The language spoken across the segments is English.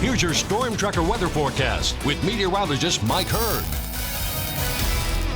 Here's your Storm Tracker weather forecast with meteorologist Mike Hurd.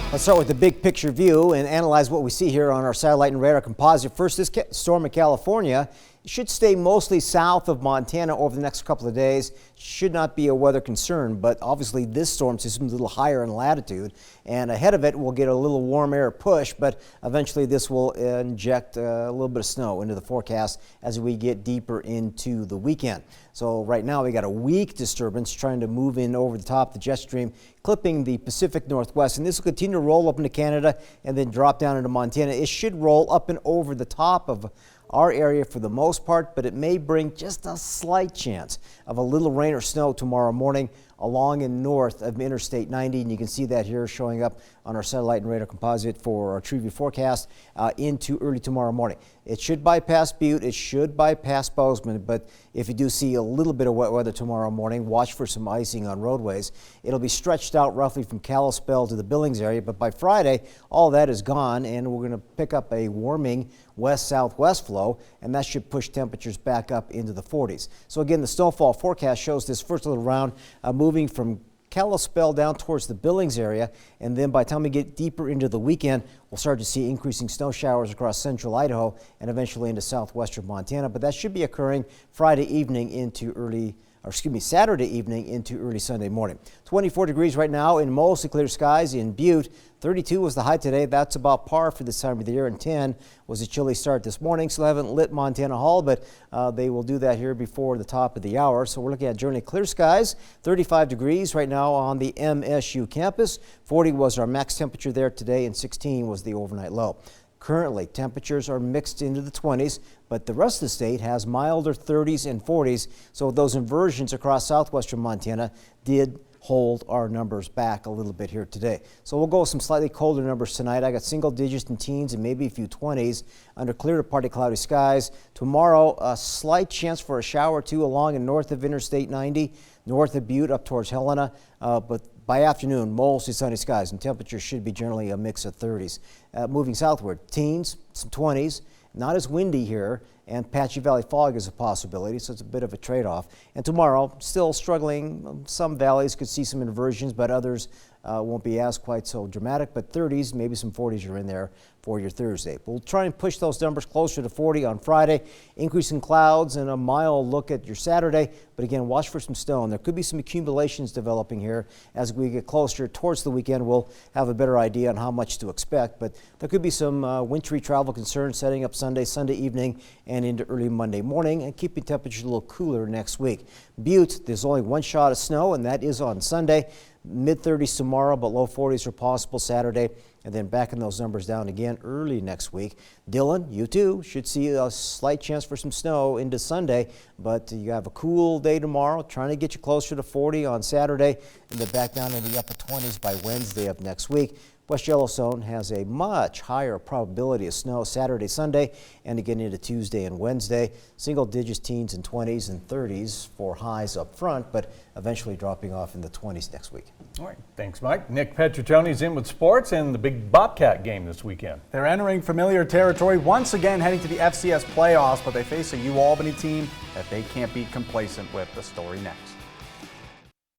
Let's start with the big picture view and analyze what we see here on our satellite and radar composite. First, this storm in California should stay mostly south of Montana over the next couple of days. Should not be a weather concern, but obviously this storm system is a little higher in latitude, and ahead of it we'll get a little warm air push, but eventually this will inject a little bit of snow into the forecast as we get deeper into the weekend. So right now we got a weak disturbance trying to move in over the top of the jet stream, clipping the Pacific Northwest, and this will continue to roll up into Canada and then drop down into Montana. It should roll up and over the top of our area for the most part, but it may bring just a slight chance of a little rain or snow tomorrow morning along and north of Interstate 90, and you can see that here showing up on our satellite and radar composite for our TrueView forecast into early tomorrow morning. It should bypass Butte, it should bypass Bozeman, but if you do see a little bit of wet weather tomorrow morning, watch for some icing on roadways. It'll be stretched out roughly from Kalispell to the Billings area, but by Friday, all that is gone, and we're going to pick up a warming west-southwest flow, and that should push temperatures back up into the 40s. So again, the snowfall forecast shows this first little round moving from Kalispell down towards the Billings area, and then by the time we get deeper into the weekend, we'll start to see increasing snow showers across central Idaho and eventually into southwestern Montana. But that should be occurring Saturday evening into early Sunday morning. 24 degrees right now in mostly clear skies in Butte. 32 was the high today. That's about par for this time of the year, and 10 was a chilly start this morning. Still haven't lit Montana Hall, but they will do that here before the top of the hour. So we're looking at generally clear skies. 35 degrees right now on the MSU campus. 40 was our max temperature there today, and 16 was the overnight low. Currently, temperatures are mixed into the 20s, but the rest of the state has milder 30s and 40s, so those inversions across southwestern Montana did hold our numbers back a little bit here today. So we'll go with some slightly colder numbers tonight. I got single digits in teens and maybe a few 20s under clear to partly cloudy skies. Tomorrow, a slight chance for a shower or two along and north of Interstate 90, north of Butte up towards Helena, but by afternoon, mostly sunny skies, and temperatures should be generally a mix of 30s. Moving southward, teens, some 20s, not as windy here, and patchy valley fog is a possibility, so it's a bit of a trade-off. And tomorrow, still struggling. Some valleys could see some inversions, but others won't be as quite so dramatic, but 30s, maybe some 40s are in there for your Thursday. We'll try and push those numbers closer to 40 on Friday. Increasing clouds and a mild look at your Saturday, but again, watch for some snow. And there could be some accumulations developing here as we get closer towards the weekend. We'll have a better idea on how much to expect, but there could be some wintry travel concerns setting up Sunday evening, and into early Monday morning, and keeping temperatures a little cooler next week. Butte, there's only one shot of snow, and that is on Sunday. Mid-30s tomorrow, but low 40s are possible Saturday, and then backing those numbers down again early next week. Dillon, you too, should see a slight chance for some snow into Sunday, but you have a cool day tomorrow, trying to get you closer to 40 on Saturday, and then back down in the upper 20s by Wednesday of next week. West Yellowstone has a much higher probability of snow Saturday, Sunday, and again into Tuesday and Wednesday. Single digits, teens and 20s and 30s for highs up front, but eventually dropping off in the 20s next week. All right, thanks, Mike. Nick Petriccioni's in with sports and the big Bobcat game this weekend. They're entering familiar territory, once again heading to the FCS playoffs, but they face a UAlbany team that they can't be complacent with. The story next.